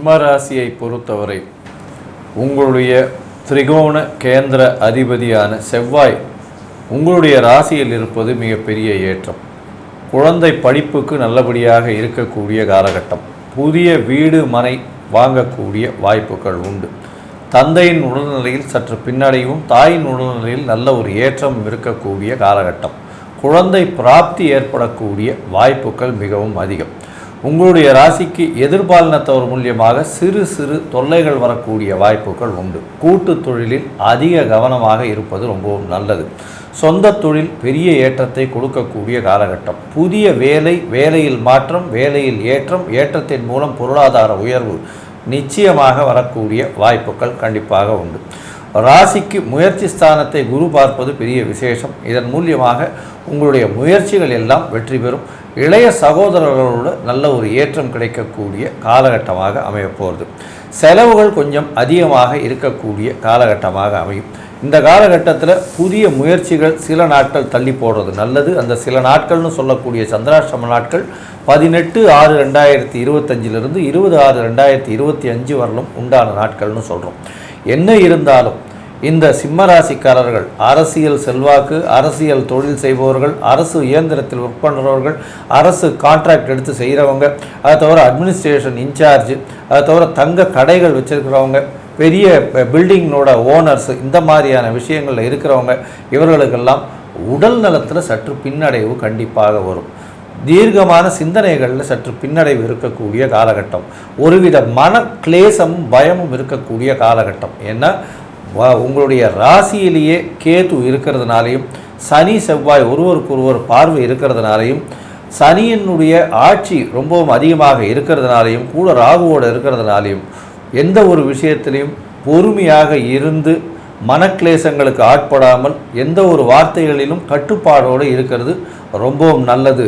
சிம்ம ராசியை பொறுத்தவரை உங்களுடைய திரிகோண கேந்திர அதிபதியான செவ்வாய் உங்களுடைய ராசியில் இருப்பது மிகப்பெரிய ஏற்றம். குழந்தை படிப்புக்கு நல்லபடியாக இருக்கக்கூடிய காலகட்டம். புதிய வீடு மனை வாங்கக்கூடிய வாய்ப்புகள் உண்டு. தந்தையின் உடல்நிலையில் சற்று பின்னடைவும் தாயின் உடல்நிலையில் நல்ல ஒரு ஏற்றம் இருக்கக்கூடிய காலகட்டம். குழந்தை பிராப்தி ஏற்படக்கூடிய வாய்ப்புகள் மிகவும் அதிகம். உங்களுடைய ராசிக்கு எதிர்பாலினத்தவர் மூலியமாக சிறு சிறு தொல்லைகள் வரக்கூடிய வாய்ப்புகள் உண்டு. கூட்டு தொழிலில் அதிக கவனமாக இருப்பது ரொம்பவும் நல்லது. சொந்த தொழில் பெரிய ஏற்றத்தை கொடுக்கக்கூடிய காலகட்டம். புதிய வேலையில் மாற்றம், வேலையில் ஏற்றத்தின் மூலம் பொருளாதார உயர்வு நிச்சயமாக வரக்கூடிய வாய்ப்புகள் கண்டிப்பாக உண்டு. ராசிக்கு முயற்சி ஸ்தானத்தை குரு பார்ப்பது பெரிய விசேஷம். இதன் மூலியமாக உங்களுடைய முயற்சிகள் எல்லாம் வெற்றி பெறும். இளைய சகோதரர்களோடு நல்ல ஒரு ஏற்றம் கிடைக்கக்கூடிய காலகட்டமாக அமையப்போகிறது. செலவுகள் கொஞ்சம் அதிகமாக இருக்கக்கூடிய காலகட்டமாக அமையும். இந்த காலகட்டத்தில் புதிய முயற்சிகள் சில நாட்கள் தள்ளி போடுறது நல்லது. அந்த சில நாட்கள்னு சொல்லக்கூடிய சந்திராஷ்டம நாட்கள் 18/6/2025 20/6/2025 வரலும் உண்டான நாட்கள்னு சொல்கிறோம். என்ன இருந்தாலும் இந்த சிம்மராசிக்காரர்கள் அரசியல் செல்வாக்கு, அரசியல் தொழில் செய்பவர்கள், அரசு இயந்திரத்தில் ஒர்க் பண்ணுறவர்கள், அரசு கான்ட்ராக்ட் எடுத்து செய்கிறவங்க, அதை தவிர அட்மினிஸ்ட்ரேஷன் இன்சார்ஜ், அதை தவிர தங்க கடைகள் வச்சுருக்கிறவங்க, பெரிய பில்டிங்கோட ஓனர்ஸு, இந்த மாதிரியான விஷயங்களில் இருக்கிறவங்க, இவர்களுக்கெல்லாம் உடல் நலத்தில் சற்று பின்னடைவு கண்டிப்பாக வரும். தீர்க்கமான சிந்தனைகளில் சற்று பின்னடைவு இருக்கக்கூடிய காலகட்டம். ஒருவித மன கிளேசமும் பயமும் இருக்கக்கூடிய காலகட்டம். ஏன்னா உங்களுடைய ராசியிலேயே கேது இருக்கிறதுனாலையும் சனி செவ்வாய் ஒருவருக்கொருவர் பார்வை இருக்கிறதுனாலையும் சனியினுடைய ஆட்சி ரொம்பவும் அதிகமாக இருக்கிறதுனாலையும் கூட ராகுவோடு இருக்கிறதுனாலையும் எந்த ஒரு விஷயத்திலையும் பொறுமையாக இருந்து மனக்லேசங்களுக்கு ஆட்படாமல் எந்த ஒரு வார்த்தைகளிலும் கட்டுப்பாடோடு இருக்கிறது ரொம்பவும் நல்லது.